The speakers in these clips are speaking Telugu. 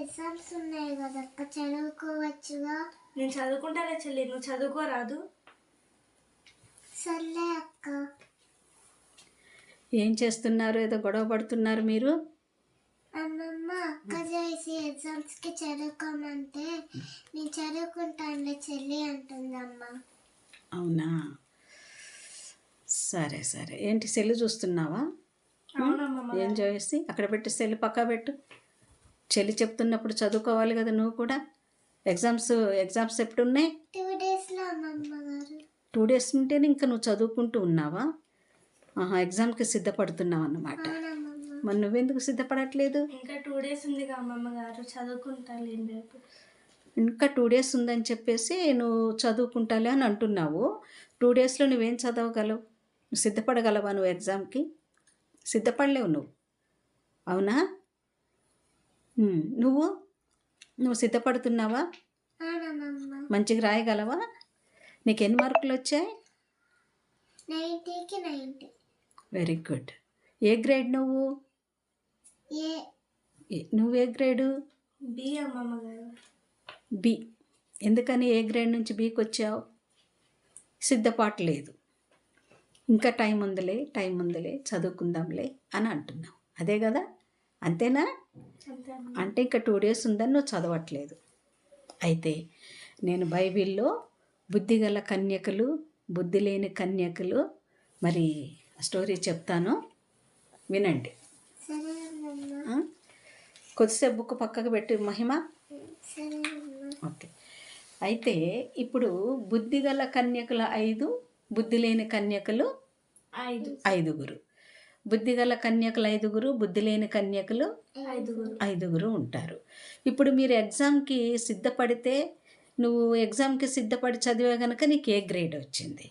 ఎగ్జామ్స్ ఉన్నాయి కదా అక్క, చదువుకోవచ్చుగా. నేను చదువుకుంటానే చెల్లి, నువ్వు చదువుకోరాదు. సర్లే అక్క. ఏం చేస్తున్నారు? ఏదో గొడవ పడుతున్నారు మీరు. అమ్మమ్మ అక్క చేసి ఎగ్జామ్స్కి చదువుకోమంటే నేను చదువుకుంటానులే చెల్లి అంటుందమ్మ. అవునా, సరే సరే. ఏంటి సెల్ చూస్తున్నావా? ఏం చేసి అక్కడ పెట్టి సెల్ పక్కా పెట్టు. చెల్లి చెప్తున్నప్పుడు చదువుకోవాలి కదా నువ్వు కూడా. ఎగ్జామ్స్ ఎప్పుడు ఉన్నాయి? 2 డేస్లో అమ్మమ్మ గారు. 2 డేస్ ఉంటేనే ఇంకా నువ్వు చదువుకుంటూ ఉన్నావా? ఎగ్జామ్కి సిద్ధపడుతున్నావు అన్నమాట. మరి నువ్వెందుకు సిద్ధపడట్లేదు? ఇంకా 2 డేస్ ఉంది అమ్మమ్మ గారు, చదువుకుంటాను రేపు. ఇంకా 2 డేస్ ఉందని చెప్పేసి నువ్వు చదువుకుంటాలే అని అంటున్నావు. 2 డేస్లో నువ్వేం చదవగలవు? నువ్వు సిద్ధపడగలవా? నువ్వు ఎగ్జామ్కి సిద్ధపడలేవు నువ్వు, అవునా? నువ్వు సిద్ధపడుతున్నావా? మంచిగా రాయగలవా? నీకు ఎన్ని మార్కులు వచ్చాయి? 90కి 90. Very good. ఏ గ్రేడ్ నువ్వు? నువ్వే గ్రేడు? బి అమ్మమ్మ గారు. బి. ఎందుకని ఏ గ్రేడ్ నుంచి బికి వచ్చావు? సిద్ధపాటు లేదు, ఇంకా టైం ఉందిలే చదువుకుందాంలే అని అంటున్నావు, అదే కదా? అంతేనా? అంటే ఇంకా 2 డేస్ ఉందని నువ్వు చదవట్లేదు. అయితే నేను బైబిల్లో బుద్ధిగల కన్యకలు, బుద్ధి లేని కన్యకలు, మరి స్టోరీ చెప్తాను, వినండి. కొద్దిసేపు బుక్ పక్కకు పెట్టి మహిమ. ఓకే. అయితే ఇప్పుడు బుద్ధిగల కన్యకుల 5, బుద్ధి లేని కన్యకలు 5. బుద్ధిగల కన్యకులు 5, బుద్ధి లేని కన్యకులు 5 ఉంటారు. ఇప్పుడు మీరు ఎగ్జామ్కి సిద్ధపడితే, నువ్వు ఎగ్జామ్కి సిద్ధపడి చదివే కనుక నీకు ఏ గ్రేడ్ వచ్చింది.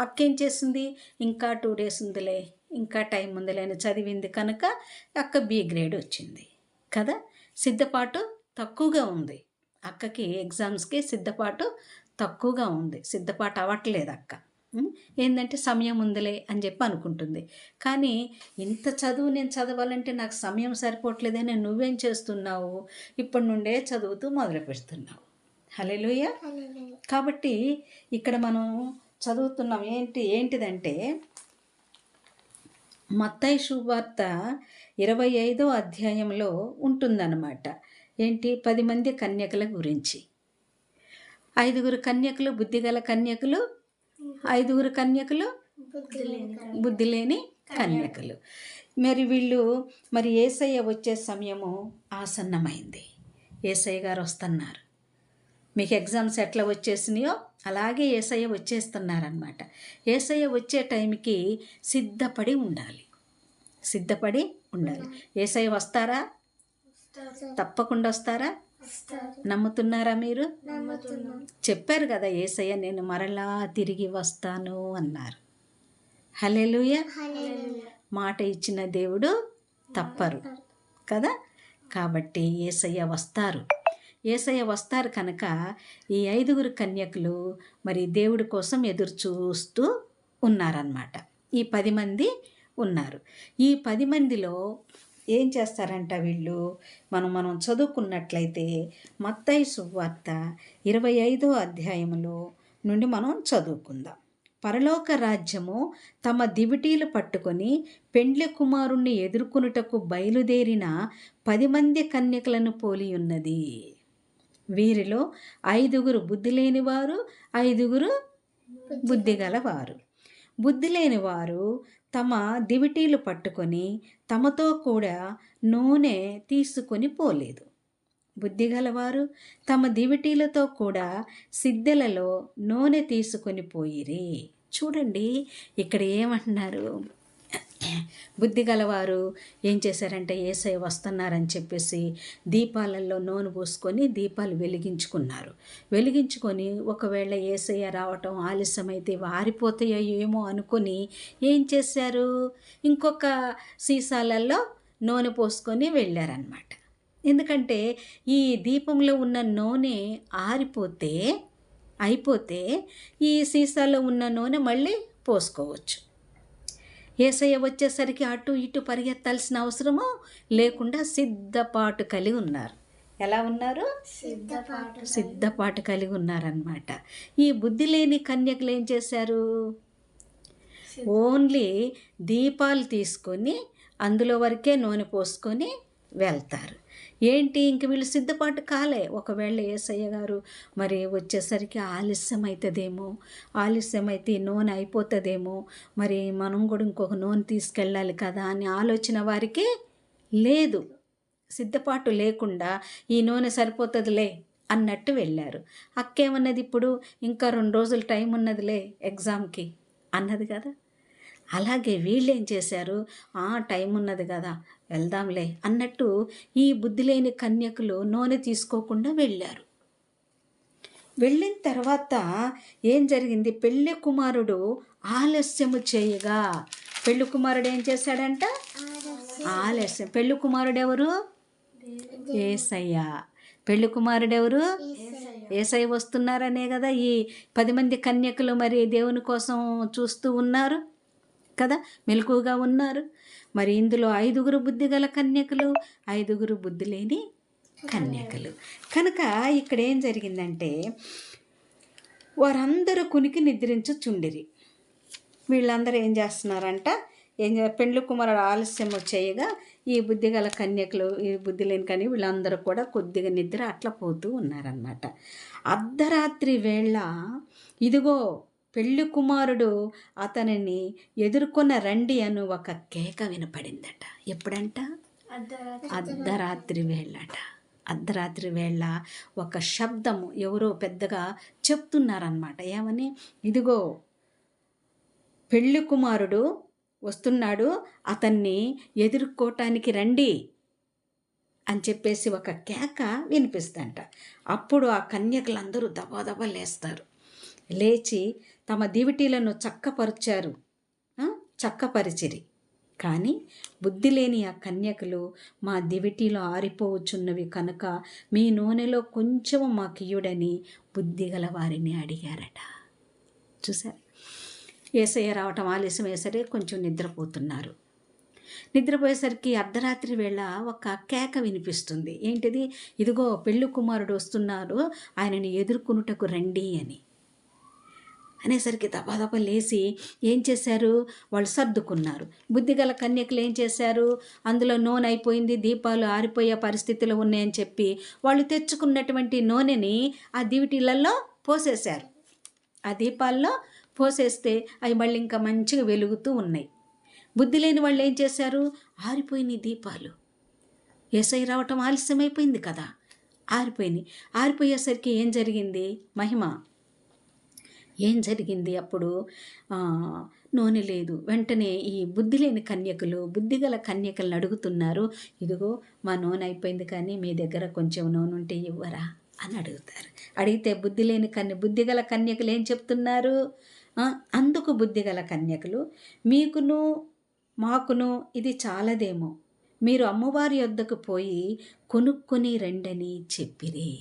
అక్కేం చేసింది? ఇంకా 2 డేస్ ఉందిలే, ఇంకా టైం ఉందిలే అని చదివింది కనుక అక్క బి గ్రేడ్ వచ్చింది కదా. సిద్ధపాటు తక్కువగా ఉంది అక్కకి, ఎగ్జామ్స్కి సిద్ధపాటు తక్కువగా ఉంది, సిద్ధపాటు అవ్వట్లేదు అక్క. ఏంటంటే సమయం ఉందిలే అని చెప్పి అనుకుంటుంది. కానీ ఇంత చదువు నేను చదవాలంటే నాకు సమయం సరిపోవట్లేదని నువ్వేం చేస్తున్నావు? ఇప్పటి నుండే చదువుతూ మొదలు పెడుతున్నావు. హల్లెలూయా. కాబట్టి ఇక్కడ మనం చదువుతున్నాం ఏంటిదంటే మత్తయి శుభవార్త 25వ అధ్యాయంలో ఉంటుందన్నమాట. ఏంటి? 10 మంది కన్యకల గురించి. 5 కన్యకలు బుద్ధిగల కన్యకలు, 5 కన్యకలు బుద్ధి లేని కన్యకలు. మరి యేసయ్య వచ్చే సమయము ఆసన్నమైంది. యేసయ్య గారు వస్తున్నారు. మీకు ఎగ్జామ్స్ ఎట్లా వచ్చేసినాయో అలాగే యేసయ్య వచ్చేస్తున్నారనమాట. యేసయ్య వచ్చే టైంకి సిద్ధపడి ఉండాలి. యేసయ్య వస్తారా? తప్పకుండా వస్తారా? నమ్ముతున్నారా మీరు? చెప్పారు కదా యేసయ్య నేను మరలా తిరిగి వస్తాను అన్నారు. హల్లెలూయా. మాట ఇచ్చిన దేవుడు తప్పరు కదా. కాబట్టి యేసయ్య వస్తారు కనుక ఈ 5 కన్యకులు మరి దేవుడి కోసం ఎదురు చూస్తూ ఉన్నారన్నమాట. ఈ 10 మంది ఉన్నారు. ఈ 10 మందిలో ఏం చేస్తారంట వీళ్ళు? మనం చదువుకున్నట్లయితే మత్తయి సువార్త 25వ అధ్యాయంలో నుండి మనం చదువుకుందాం. పరలోక రాజ్యము తమ దివిటీలు పట్టుకొని పెండ్లి కుమారుణ్ణి ఎదుర్కొనుటకు బయలుదేరిన 10 మంది కన్యకలను పోలి ఉన్నది. వీరిలో 5 బుద్ధి లేనివారు, 5 బుద్ధి గలవారు. బుద్ధి లేనివారు తమ దివిటీలు పట్టుకొని తమతో కూడా నూనె తీసుకొని పోలేదు. బుద్ధి గలవారు తమ దివిటీలతో కూడా సిద్దెలలో నూనె తీసుకొని పోయిరి. చూడండి ఇక్కడ ఏమంటున్నారు? బుద్ధి గలవారు ఏం చేశారంటే యేసయ్య వస్తున్నారని చెప్పేసి దీపాలలో నూనె పోసుకొని దీపాలు వెలిగించుకొని ఒకవేళ యేసయ్య రావటం ఆలస్యమైతే వారిపోతాయో ఏమో అనుకొని ఏం చేశారు? ఇంకొక సీసాలలో నూనె పోసుకొని వెళ్ళారనమాట. ఎందుకంటే ఈ దీపంలో ఉన్న నూనె అయిపోతే ఈ సీసాలో ఉన్న నూనె మళ్ళీ పోసుకోవచ్చు. యేసయ్య వచ్చేసరికి అటు ఇటు పరిగెత్తాల్సిన అవసరము లేకుండా సిద్ధపాటు కలిగి ఉన్నారు. ఎలా ఉన్నారు? సిద్ధపాటు సిద్ధపాటు కలిగి ఉన్నారనమాట. ఈ బుద్ధి లేని కన్యకలు ఏం చేశారు? ఓన్లీ దీపాలు తీసుకొని అందులో వరకే నూనె పోసుకొని వెళ్తారు. ఏంటి ఇంక వీళ్ళు సిద్ధపాటు కాలే. ఒకవేళ యేసయ్య గారు మరి వచ్చేసరికి ఆలస్యం అవుతుందేమో, ఆలస్యమైతే ఈ నూనె అయిపోతుందేమో, మరి మనం కూడా ఇంకొక నూనె తీసుకెళ్ళాలి కదా అని ఆలోచన వారికి లేదు. సిద్ధపాటు లేకుండా ఈ నూనె సరిపోతుందిలే అన్నట్టు వెళ్ళారు. అక్కేమన్నది, ఇప్పుడు ఇంకా 2 రోజులు టైం ఉన్నదిలే ఎగ్జామ్కి అన్నది కదా. అలాగే వీళ్ళు ఏం చేశారు, టైం ఉన్నది కదా వెళ్దాంలే అన్నట్టు ఈ బుద్ధి లేని కన్యకులు నూనె తీసుకోకుండా వెళ్ళారు. వెళ్ళిన తర్వాత ఏం జరిగింది, పెళ్ళి కుమారుడు ఆలస్యము చేయగా, పెళ్ళి కుమారుడు ఏం చేశాడంట? ఆలస్యం. పెళ్ళి కుమారుడు ఎవరు? యేసయ్య. పెళ్ళి కుమారుడు ఎవరు? యేసయ్య వస్తున్నారనే కదా ఈ 10 మంది కన్యకులు మరి దేవుని కోసం చూస్తూ ఉన్నారు కదా, మెలకుగా ఉన్నారు. మరి ఇందులో 5 బుద్ధిగల కన్యకులు, 5 బుద్ధి లేని కన్యకులు. కనుక ఇక్కడ ఏం జరిగిందంటే వారందరూ కునికి నిద్రించుచుండిరి. వీళ్ళందరూ ఏం చేస్తున్నారంట, పెండ్లి కుమారుడు ఆలస్యం చేయగా ఈ బుద్ధిగల కన్యకులు, ఈ బుద్ధి లేని కన్య వీళ్ళందరూ కూడా కొద్దిగా నిద్ర అట్లా పోతూ ఉన్నారనమాట. అర్ధరాత్రి వేళ ఇదిగో పెళ్ళి కుమారుడు అతనిని ఎదుర్కొన్న రండి అను ఒక కేక వినపడిందట. ఎప్పుడంట? అర్ధరాత్రి వేళట. అర్ధరాత్రి వేళ ఒక శబ్దము ఎవరో పెద్దగా చెప్తున్నారనమాట. ఏమని? ఇదిగో పెళ్ళి కుమారుడు వస్తున్నాడు, అతన్ని ఎదుర్కోవటానికి రండి అని చెప్పేసి ఒక కేక వినిపిస్తుందంట. అప్పుడు ఆ కన్యకులందరూ దబాదబా లేస్తారు. లేచి తమ దివిటీలను చక్కపరిచిరి. కానీ బుద్ధి లేని ఆ కన్యకులు, మా దివిటీలో ఆరిపోవచ్చున్నవి కనుక మీ నూనెలో కొంచెము మాకియ్యుడని బుద్ధిగల వారిని అడిగారట. చూసారు, యేసయ్య రావటం ఆలస్యం అయ్యేసరి కొంచెం నిద్రపోతున్నారు. నిద్రపోయేసరికి అర్ధరాత్రి వేళ ఒక కేక వినిపిస్తుంది. ఏంటిది? ఇదిగో పెళ్ళి కుమారుడు వస్తున్నారు, ఆయనని ఎదుర్కొనుటకు రండి అని అనేసరికి దబాదబా లేచి ఏం చేశారు, వాళ్ళు సర్దుకున్నారు. బుద్ధిగల కన్యకులు ఏం చేశారు, అందులో నూనె అయిపోయింది, దీపాలు ఆరిపోయే పరిస్థితులు ఉన్నాయని చెప్పి వాళ్ళు తెచ్చుకున్నటువంటి నూనెని ఆ దివిటీలలో పోసేశారు. ఆ దీపాల్లో పోసేస్తే అవి మళ్ళీ ఇంకా మంచిగా వెలుగుతూ ఉన్నాయి. బుద్ధి లేని వాళ్ళు ఏం చేశారు, ఆరిపోయినాయి దీపాలు, యేసయ్య రావటం ఆలస్యమైపోయింది కదా, ఆరిపోయినాయి. ఆరిపోయేసరికి ఏం జరిగింది, మహిమ ఏం జరిగింది, అప్పుడు నూనె లేదు. వెంటనే ఈ బుద్ధి లేని కన్యకులు బుద్ధిగల కన్యకలను అడుగుతున్నారు, ఇదిగో మా నూనె అయిపోయింది కానీ మీ దగ్గర కొంచెం నూనె ఉంటే ఇవ్వరా అని అడుగుతారు. అడిగితే బుద్ధిగల కన్యకులు ఏం చెప్తున్నారు, అందుకు బుద్ధిగల కన్యకులు, మీకును మాకును ఇది చాలదేమో, మీరు అమ్మవారి వద్దకు పోయి కొనుక్కొని రండని చెప్పిరి.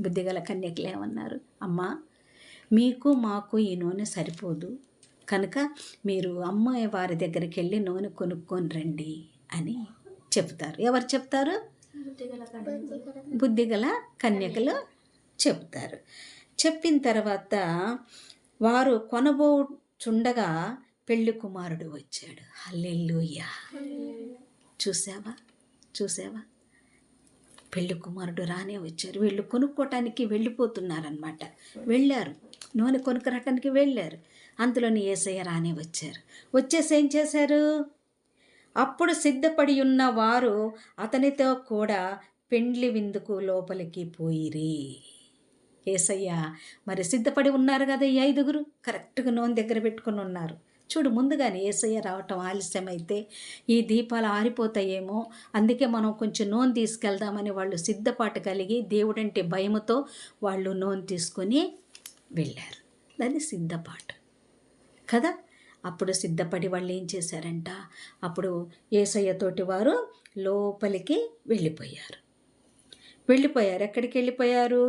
బుద్ధిగల కన్యకులు ఏమన్నారు, అమ్మా మీకు మాకు ఈ నూనె సరిపోదు కనుక మీరు అమ్మాయి వారి దగ్గరికి వెళ్ళి నూనె కొనుక్కొని రండి అని చెప్తారు. ఎవరు చెప్తారు? బుద్ధిగల కన్యకలు చెప్తారు. చెప్పిన తర్వాత వారు కొనబోచుండగా పెళ్ళి కుమారుడు వచ్చాడు. హల్లెలూయా. చూసావా పెళ్ళి కుమారుడు రానే వచ్చారు. వీళ్ళు కొనుక్కోవటానికి వెళ్ళిపోతున్నారనమాట. వెళ్ళారు, నూనె కొనుక్కరాటానికి వెళ్ళారు. అంతలోని యేసయ్య రానే వచ్చారు. వచ్చేసి ఏం చేశారు, అప్పుడు సిద్ధపడి ఉన్న వారు అతనితో కూడా పెండ్లి విందుకు లోపలికి పోయిరి. యేసయ్య మరి సిద్ధపడి ఉన్నారు కదా, ఈ 5 కరెక్ట్గా నూనె దగ్గర పెట్టుకుని ఉన్నారు. చూడు, ముందుగానే యేసయ్య రావటం ఆలస్యమైతే ఈ దీపాలు ఆరిపోతాయేమో, అందుకే మనం కొంచెం నూనె తీసుకెళ్దామని వాళ్ళు సిద్ధపాటు కలిగి దేవుడంటే భయముతో వాళ్ళు నూనె తీసుకొని వెళ్ళారు. దాన్ని సిద్ధపాటు కదా. అప్పుడు సిద్ధపడి వాళ్ళు ఏం చేశారంట, అప్పుడు యేసయ్యతోటి వారు లోపలికి వెళ్ళిపోయారు. ఎక్కడికి వెళ్ళిపోయారు,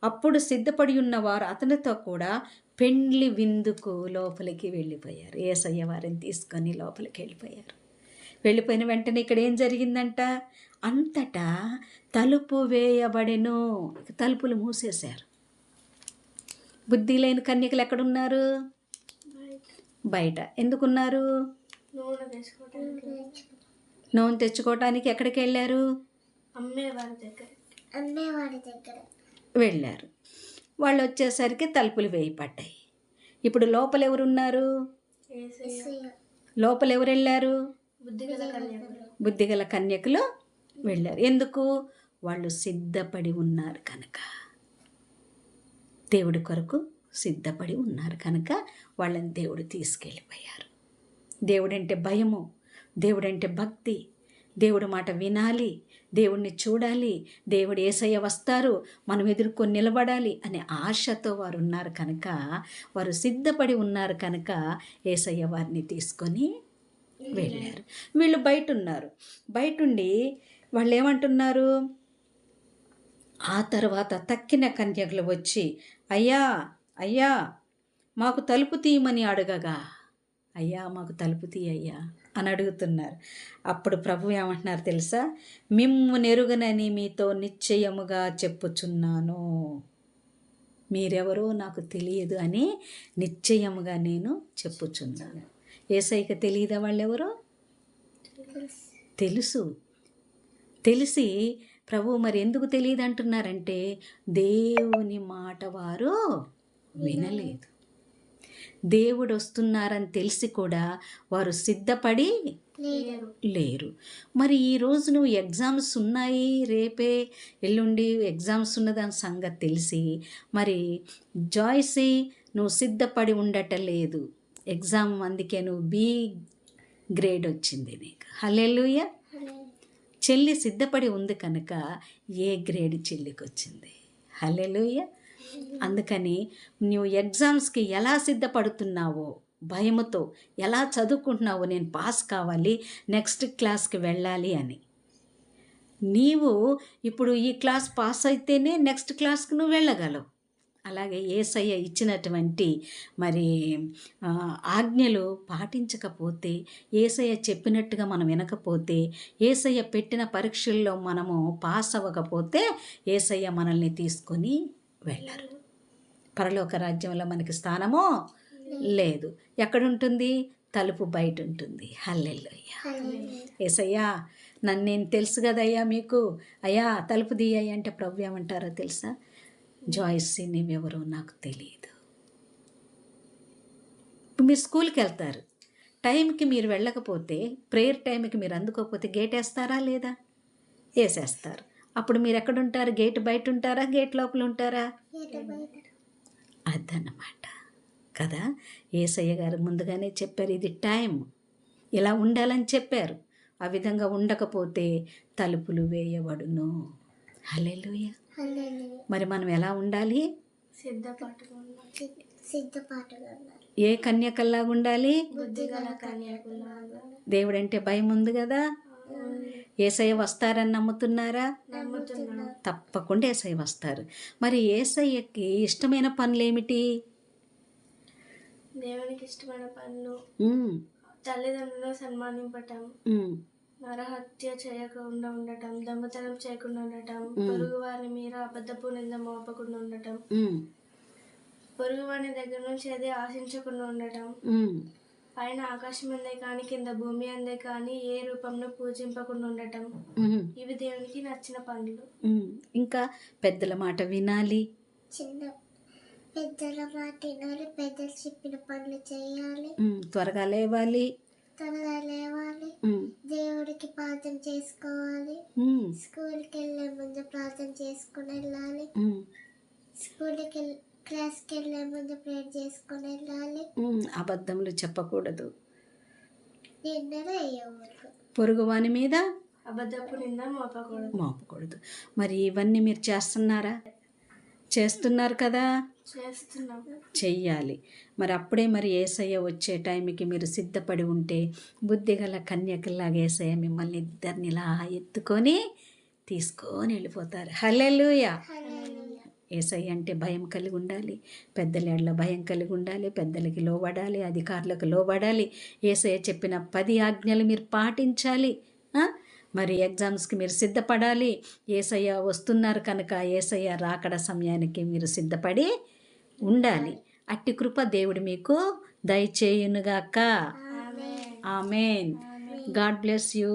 అప్పుడు సిద్ధపడి ఉన్నవారు అతనితో కూడా పెండ్లి విందుకు లోపలికి వెళ్ళిపోయారు. యేసయ్య వారిని తీసుకొని లోపలికి వెళ్ళిపోయారు. వెళ్ళిపోయిన వెంటనే ఇక్కడ ఏం జరిగిందంట, అంతటా తలుపు వేయబడెను. తలుపులు మూసేశారు. బుద్ధి లేని కన్యకలు ఎక్కడున్నారు? బయట. ఎందుకున్నారు? నూనె తెచ్చుకోవటానికి ఎక్కడికి వెళ్ళారు? అమ్మేవాడి దగ్గర వెళ్ళారు. వాళ్ళు వచ్చేసరికి తలుపులు వేయబడ్డాయి. ఇప్పుడు లోపల ఎవరున్నారు? లోపల ఎవరు వెళ్ళారు? బుద్ధిగల కన్యకులు వెళ్ళారు. ఎందుకు? వాళ్ళు సిద్ధపడి ఉన్నారు కనుక, దేవుడి కొరకు సిద్ధపడి ఉన్నారు కనుక వాళ్ళని దేవుడు తీసుకెళ్ళిపోయారు. దేవుడంటే భయము, దేవుడంటే భక్తి, దేవుడి మాట వినాలి, దేవుడిని చూడాలి, దేవుడు యేసయ్య వస్తారు, మనం ఎదుర్కొని నిలబడాలి అనే ఆశతో వారు ఉన్నారు కనుక, వారు సిద్ధపడి ఉన్నారు కనుక యేసయ్య వారిని తీసుకొని వెళ్ళారు. వీళ్ళు బయట ఉన్నారు. బయటుండి వాళ్ళు ఏమంటున్నారు? ఆ తర్వాత తక్కిన కన్యకులు వచ్చి, అయ్యా అయ్యా మాకు తలుపు తీయమని అడగగా, అయ్యా మాకు తలుపు తీయ్యా అని అడుగుతున్నారు. అప్పుడు ప్రభు ఏమంటున్నారు తెలుసా? మిమ్ము నెరుగనని మీతో నిశ్చయముగా చెప్పుచున్నాను, మీరెవరో నాకు తెలియదు అని నిశ్చయముగా నేను చెప్పుచున్నాను. యేసయ్యకి తెలియదా వాళ్ళెవరో? తెలుసు. తెలిసి ప్రభు మరి ఎందుకు తెలియదు అంటున్నారంటే, దేవుని మాట వారు వినలేదు. దేవుడు వస్తున్నారని తెలిసి కూడా వారు సిద్ధపడి లేరు. మరి ఈరోజు నువ్వు ఎగ్జామ్స్ ఉన్నాయి, రేపే ఎల్లుండి ఎగ్జామ్స్ ఉన్నదాని సంగతి తెలిసి మరి జాయ్సీ నువ్వు సిద్ధపడి ఉండటం లేదు. ఎగ్జామ్ అందుకే నువ్వు బి గ్రేడ్ వచ్చింది నీకు. హల్లెలూయా. చెల్లి సిద్ధపడి ఉంది కనుక ఏ గ్రేడ్ చెల్లికి వచ్చింది. హల్లెలూయా. అందుకని నువ్వు ఎగ్జామ్స్కి ఎలా సిద్ధపడుతున్నావో, భయముతో ఎలా చదువుకుంటున్నావో, నేను పాస్ కావాలి, నెక్స్ట్ క్లాస్కి వెళ్ళాలి అని, నీవు ఇప్పుడు ఈ క్లాస్ పాస్ అయితేనే నెక్స్ట్ క్లాస్కి నువ్వు వెళ్ళగలవు. అలాగే యేసయ్య ఇచ్చినటువంటి మరి ఆజ్ఞలు పాటించకపోతే, యేసయ్య చెప్పినట్టుగా మనం వినకపోతే, యేసయ్య పెట్టిన పరీక్షల్లో మనము పాస్ అవ్వకపోతే యేసయ్య మనల్ని తీసుకొని వెళ్ళరు. పరలోక రాజ్యంలో మనకి స్థానమో లేదు. ఎక్కడుంటుంది? తలుపు బయట ఉంటుంది. హల్లెలూయా. యేసయ్యా నన్ను నేను తెలుసు కదయ్యా మీకు, అయ్యా తలుపు తీయ్యా అంటే ప్రభు ఏమంటారో తెలుసా? జాయ్సీ నీవెవరో నాకు తెలియదు. మీరు స్కూల్కి వెళ్తారు, టైంకి మీరు వెళ్ళకపోతే, ప్రేయర్ టైంకి మీరు అందుకోకపోతే గేట్ వేస్తారా లేదా? వేసేస్తారు. అప్పుడు మీరు ఎక్కడుంటారు? గేట్ బయట ఉంటారా, గేట్ లోపల ఉంటారా? అదన్నమాట కదా. యేసయ్య గారు ముందుగానే చెప్పారు, ఇది టైం, ఇలా ఉండాలని చెప్పారు. ఆ విధంగా ఉండకపోతే తలుపులు వేయబడును. హల్లెలూయా. మరి మనం ఎలా ఉండాలి? ఏ కన్యకల్లాగా ఉండాలి? దేవుడంటే భయం ఉంది కదా. యేసయ్య వస్తారని నమ్ముతున్నారా? తప్పకుండా యేసయ్య వస్తారు. మరి యేసయ్యకి ఇష్టమైన పనులు ఏమిటి? దేవునికి ఇష్టమైన పనులు తల్లిదండ్రులను సన్మానింపటం, నరహత్య చేయకుండా ఉండటం, దొంగతనం చేయకుండా ఉండటం, పొరుగు వారి మీద అబద్ధపు నింద మోపకుండా ఉండటం, పొరుగు వారి దగ్గర నుంచి ఏది ఆశించకుండా ఉండటం, పైన ఆకాశం అందే కానీ కింద భూమి అందే కానీ ఏ రూపంలో పూజింపకుండా ఉండటం, ఇవి దేవునికి నచ్చిన పనులు. ఇంకా పెద్దల మాట వినాలి, పెద్దల మాట వినాలి, పెద్దలు చెప్పిన పనులు చేయాలి, త్వరగా లేవాలి, దేవుడికి ప్రార్థన చేసుకోవాలి, స్కూల్కి వెళ్ళే ముందు ప్రార్థన చేసుకుని వెళ్ళాలి, స్కూల్కి క్లాస్కి వెళ్ళే ముందు ప్రేయర్ చేసుకుని వెళ్ళాలి, అబద్ధములు చెప్పకూడదు, వేయకూడదు, పొరుగువాని మీద అబద్ధపు నింద మోపకూడదు. మరి ఇవన్నీ మీరు చేస్తున్నారు కదా, చెయ్యాలి. మరి అప్పుడే మరి యేసయ్య వచ్చే టైంకి మీరు సిద్ధపడి ఉంటే, బుద్ధిగల కన్యకల్లాగా యేసయ్య మిమ్మల్ని ఇద్దరిని ఇలా ఎత్తుకొని తీసుకొని వెళ్ళిపోతారు. హల్లెలూయా. యేసయ్య అంటే భయం కలిగి ఉండాలి, పెద్దల ఎడల భయం కలిగి ఉండాలి, పెద్దలకి లోబడాలి, అధికారులకు లోబడాలి. యేసయ్య చెప్పిన 10 ఆజ్ఞలు మీరు పాటించాలి. మరి ఎగ్జామ్స్కి మీరు సిద్ధపడాలి. యేసయ్య వస్తున్నారు కనుక యేసయ్య రాకడ సమయానికి మీరు సిద్ధపడి ఉండాలి. అట్టి కృప దేవుడు మీకు దయచేయునుగాక. ఆమెన్. God bless you.